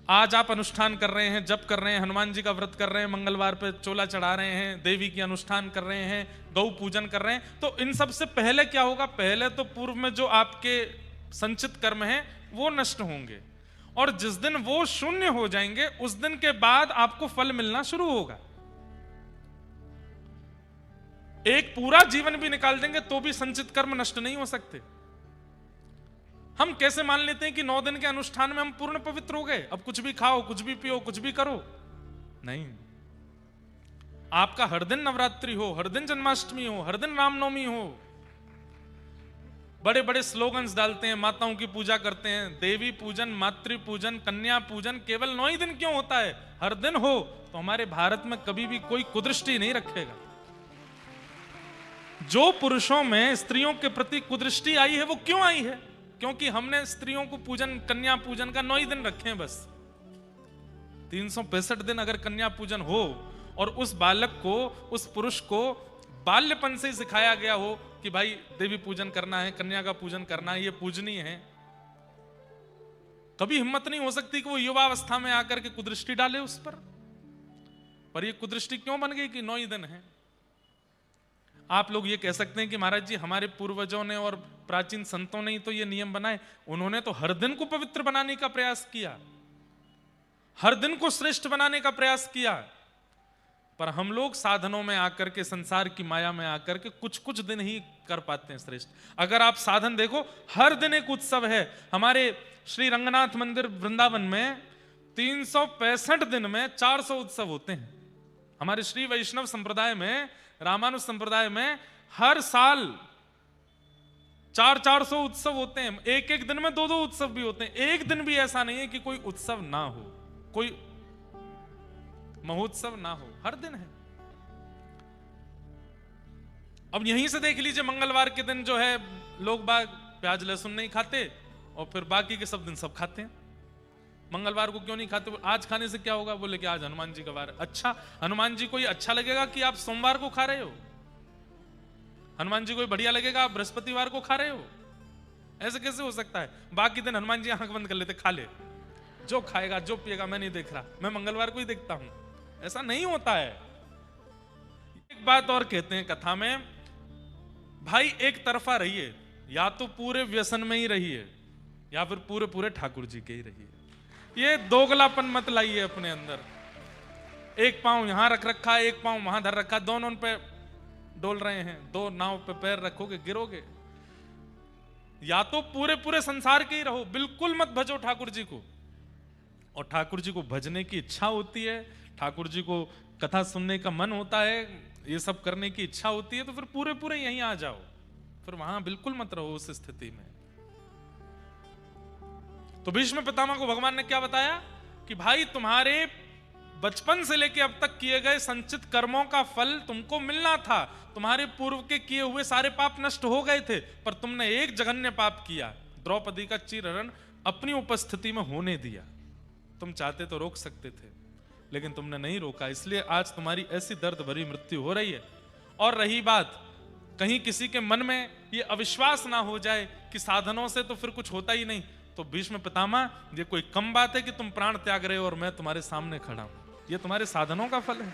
Speaker 1: आज आप अनुष्ठान कर रहे हैं, जप कर रहे हैं, हनुमान जी का व्रत कर रहे हैं, मंगलवार पे चोला चढ़ा रहे हैं, देवी की अनुष्ठान कर रहे हैं, गौ पूजन कर रहे हैं, तो इन सब से पहले क्या होगा? पहले तो पूर्व में जो आपके संचित कर्म हैं वो नष्ट होंगे, और जिस दिन वो शून्य हो जाएंगे उस दिन के बाद आपको फल मिलना शुरू होगा। एक पूरा जीवन भी निकाल देंगे तो भी संचित कर्म नष्ट नहीं हो सकते। हम कैसे मान लेते हैं कि 9 दिन के अनुष्ठान में हम पूर्ण पवित्र हो गए, अब कुछ भी खाओ, कुछ भी पियो, कुछ भी करो? नहीं, आपका हर दिन नवरात्रि हो, हर दिन जन्माष्टमी हो, हर दिन रामनवमी हो, बड़े बड़े स्लोगन्स डालते हैं, माताओं की पूजा करते हैं, देवी पूजन, मातृ पूजन, कन्या पूजन केवल 9 ही दिन क्यों होता है? हर दिन हो तो हमारे भारत में कभी भी कोई कुदृष्टि नहीं रखेगा। जो पुरुषों में स्त्रियों के प्रति कुदृष्टि आई है वो क्यों आई है? क्योंकि हमने स्त्रियों को पूजन, कन्या पूजन का 9 ही दिन रखे हैं बस। 365 दिन अगर कन्या पूजन हो और उस बालक को, उस पुरुष को बाल्यपन से सिखाया गया हो कि भाई देवी पूजन करना है, कन्या का पूजन करना है, ये पूजनीय है, कभी हिम्मत नहीं हो सकती कि वो युवावस्था में आकर के कुदृष्टि डाले उस पर ये कुदृष्टि क्यों बन गई कि 9 ही दिन है? आप लोग ये कह सकते हैं कि महाराज जी हमारे पूर्वजों ने और प्राचीन संतों ने ही तो ये नियम बनाए, उन्होंने तो हर दिन को पवित्र बनाने का प्रयास किया, हर दिन को श्रेष्ठ बनाने का प्रयास किया, पर हम लोग साधनों में आकर के, संसार की माया में आकर के कुछ कुछ दिन ही कर पाते हैं श्रेष्ठ। अगर आप साधन देखो, हर दिन एक उत्सव है। हमारे श्री रंगनाथ मंदिर वृंदावन में 365 दिन में 400 उत्सव होते हैं। हमारे श्री वैष्णव संप्रदाय में, रामानुज संप्रदाय में हर साल 400 उत्सव होते हैं। एक एक दिन में 2 उत्सव भी होते हैं। एक दिन भी ऐसा नहीं है कि कोई उत्सव ना हो, कोई महोत्सव ना हो, हर दिन है। अब यहीं से देख लीजिए, मंगलवार के दिन जो है लोग बाग प्याज लहसुन नहीं खाते और फिर बाकी के सब दिन सब खाते हैं। मंगलवार को क्यों नहीं खाते? आज खाने से क्या होगा? बोले कि आज हनुमान जी का वार। अच्छा, हनुमान जी को ये अच्छा लगेगा कि आप सोमवार को खा रहे हो? हनुमान जी को ये बढ़िया लगेगा आप बृहस्पतिवार को खा रहे हो? ऐसे कैसे हो सकता है? बाकी दिन हनुमान जी आंख बंद कर लेते, खा ले, जो खाएगा जो पिएगा मैं नहीं देख रहा, मैं मंगलवार को ही देखता हूं। ऐसा नहीं होता है। एक बात और कहते हैं कथा में, भाई एक तरफा रहिए, या तो पूरे व्यसन में ही रहिए या फिर पूरे पूरे ठाकुर जी के ही रहिए। ये दोगलापन मत लाइए अपने अंदर। एक पांव यहां रख रखा है, एक पांव वहां धर रखा, दोनों पे डोल रहे हैं, दो नाव पे पैर रखोगे गिरोगे। या तो पूरे पूरे संसार के ही रहो, बिल्कुल मत भजो ठाकुर जी को। और ठाकुर जी को भजने की इच्छा होती है, ठाकुर जी को कथा सुनने का मन होता है, ये सब करने की इच्छा होती है, तो फिर पूरे पूरे यहीं आ जाओ, फिर वहां बिल्कुल मत रहो उस स्थिति में। तो भीष्म पितामह को भगवान ने क्या बताया कि भाई तुम्हारे बचपन से लेके अब तक किए गए संचित कर्मों का फल तुमको मिलना था। तुम्हारे पूर्व के किए हुए सारे पाप नष्ट हो गए थे, पर तुमने एक जघन्य पाप किया, द्रौपदी का चीरहरण अपनी उपस्थिति में होने दिया। तुम चाहते तो रोक सकते थे, लेकिन तुमने नहीं रोका, इसलिए आज तुम्हारी ऐसी दर्द भरी मृत्यु हो रही है। और रही बात, कहीं किसी के मन में ये अविश्वास ना हो जाए कि साधनों से तो फिर कुछ होता ही नहीं, तो भीष्म पितामह ये कोई कम बात है कि तुम प्राण त्याग रहे हो और मैं तुम्हारे सामने खड़ा हूं। ये तुम्हारे साधनों का फल है।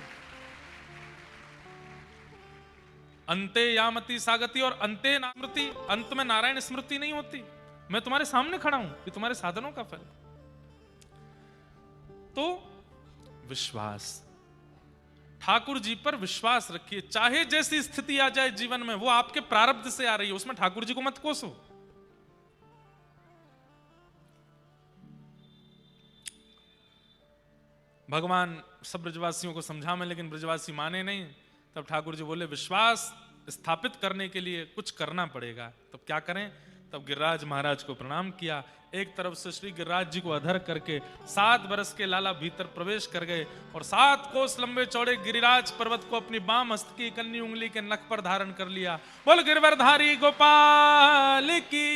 Speaker 1: अंते यामति सागति, और अंते नामृति, अंत में नारायण स्मृति नहीं होती। मैं तुम्हारे सामने खड़ा हूं, ये तुम्हारे साधनों का फल है। तो विश्वास, ठाकुर जी पर विश्वास रखिए। चाहे जैसी स्थिति आ जाए जीवन में, वो आपके प्रारब्ध से आ रही है, उसमें ठाकुर जी को मत कोसो। भगवान सब ब्रजवासियों को समझा में, लेकिन ब्रजवासी माने नहीं। तब ठाकुर जी बोले विश्वास स्थापित करने के लिए कुछ करना पड़ेगा। तब क्या करें? तब गिरिराज महाराज को प्रणाम किया। एक तरफ से श्री गिरिराज जी को अधर करके 7 बरस के लाला भीतर प्रवेश कर गए और 7 कोस लंबे चौड़े गिरिराज पर्वत को अपनी बाम हस्त की कन्नी उंगली के नख पर धारण कर लिया। बोल गिरवरधारी गोपाल की